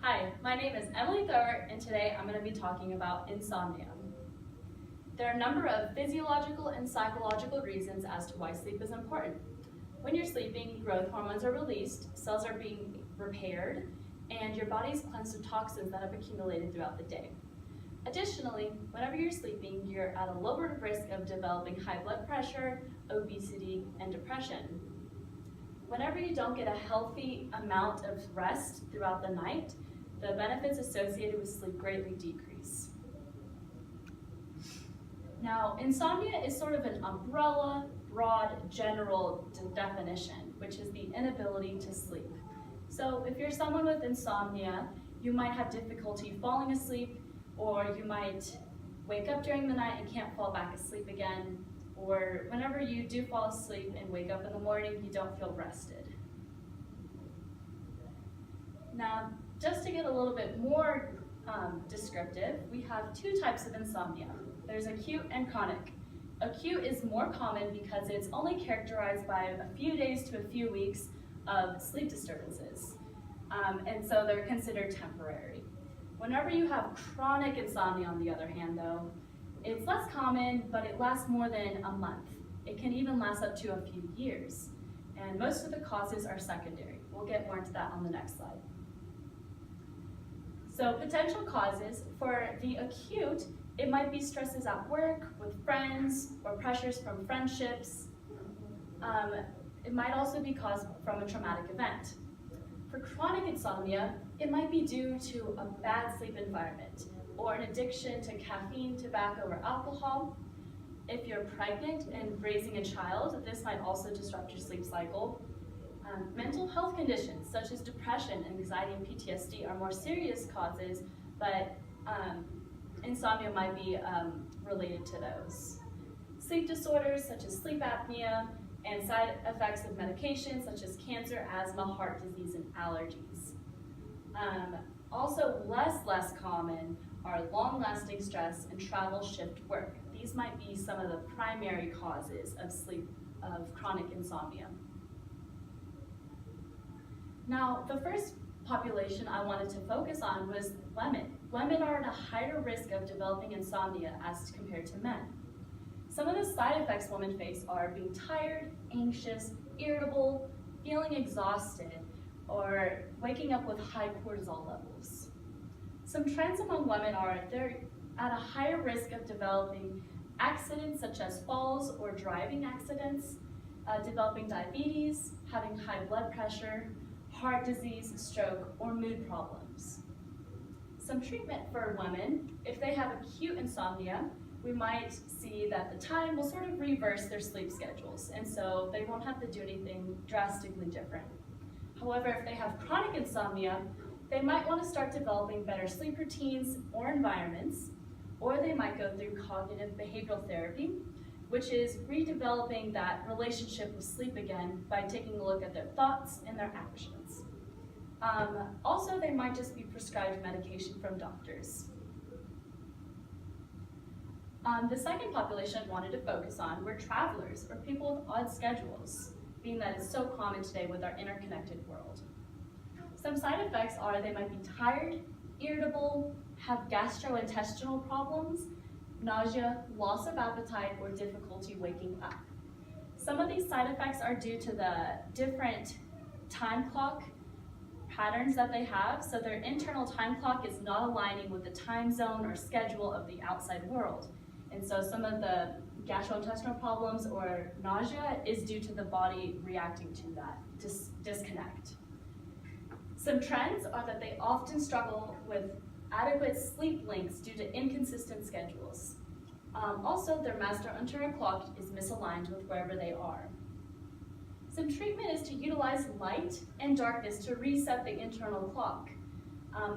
Hi, my name is Emily Thrower, and today I'm going to be talking about insomnia. There are a number of physiological and psychological reasons as to why sleep is important. When you're sleeping, growth hormones are released, cells are being repaired, and your body's cleansed of toxins that have accumulated throughout the day. Additionally, whenever you're sleeping, you're at a lower risk of developing high blood pressure, obesity, and depression. Whenever you don't get a healthy amount of rest throughout the night, the benefits associated with sleep greatly decrease. Now, insomnia is sort of an umbrella, broad, general definition, which is the inability to sleep. So if you're someone with insomnia, you might have difficulty falling asleep, or you might wake up during the night and can't fall back asleep again, or whenever you do fall asleep and wake up in the morning, you don't feel rested. Now, just to get a little bit more descriptive, we have two types of insomnia. There's acute and chronic. Acute is more common because it's only characterized by a few days to a few weeks of sleep disturbances, and so they're considered temporary. Whenever you have chronic insomnia, on the other hand, though, it's less common, but it lasts more than a month. It can even last up to a few years, and most of the causes are secondary. We'll get more into that on the next slide. So potential causes for the acute, it might be stresses at work, with friends, or pressures from friendships. It might also be caused from a traumatic event. For chronic insomnia, it might be due to a bad sleep environment or an addiction to caffeine, tobacco, or alcohol. If you're pregnant and raising a child, this might also disrupt your sleep cycle. Mental health conditions such as depression, anxiety, and PTSD are more serious causes, but insomnia might be related to those. Sleep disorders such as sleep apnea and side effects of medications such as cancer, asthma, heart disease, and allergies. Also less common are long-lasting stress and travel shift work. These might be some of the primary causes of chronic insomnia. Now, the first population I wanted to focus on was women. Women are at a higher risk of developing insomnia as compared to men. Some of the side effects women face are being tired, anxious, irritable, feeling exhausted, or waking up with high cortisol levels. Some trends among women are they're at a higher risk of developing accidents such as falls or driving accidents, developing diabetes, having high blood pressure, heart disease, stroke, or mood problems. Some treatment for women, if they have acute insomnia, we might see that the time will sort of reverse their sleep schedules, and so they won't have to do anything drastically different. However, if they have chronic insomnia, they might want to start developing better sleep routines or environments, or they might go through cognitive behavioral therapy, which is redeveloping that relationship with sleep again by taking a look at their thoughts and their actions. Also, they might just be prescribed medication from doctors. The second population I wanted to focus on were travelers, or people with odd schedules, being that it's so common today with our interconnected world. Some side effects are they might be tired, irritable, have gastrointestinal problems, nausea, loss of appetite, or difficulty waking up. Some of these side effects are due to the different time clock patterns that they have, so their internal time clock is not aligning with the time zone or schedule of the outside world. And so some of the gastrointestinal problems or nausea is due to the body reacting to that disconnect. Some trends are that they often struggle with adequate sleep lengths due to inconsistent schedules. Also, their master internal clock is misaligned with wherever they are. Some treatment is to utilize light and darkness to reset the internal clock,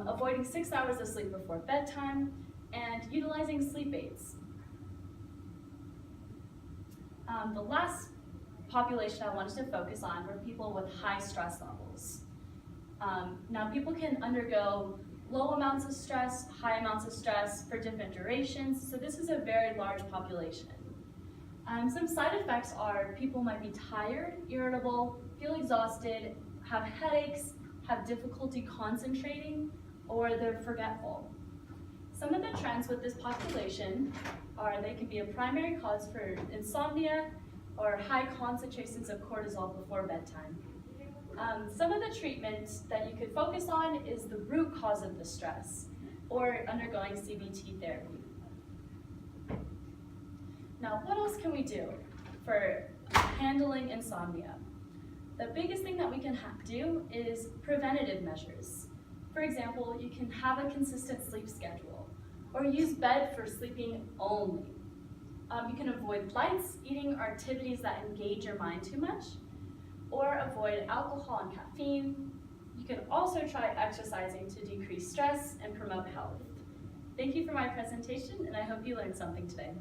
avoiding 6 hours of sleep before bedtime, and utilizing sleep aids. The last population I wanted to focus on were people with high stress levels. Now, people can undergo low amounts of stress, high amounts of stress for different durations, so this is a very large population. Some side effects are people might be tired, irritable, feel exhausted, have headaches, have difficulty concentrating, or they're forgetful. Some of the trends with this population are they can be a primary cause for insomnia or high concentrations of cortisol before bedtime. Some of the treatment that you could focus on is the root cause of the stress or undergoing CBT therapy. Now, what else can we do for handling insomnia? The biggest thing that we can do is preventative measures. For example, you can have a consistent sleep schedule or use bed for sleeping only. You can avoid lights, eating, or activities that engage your mind too much, or avoid alcohol and caffeine. You can also try exercising to decrease stress and promote health. Thank you for my presentation, and I hope you learned something today.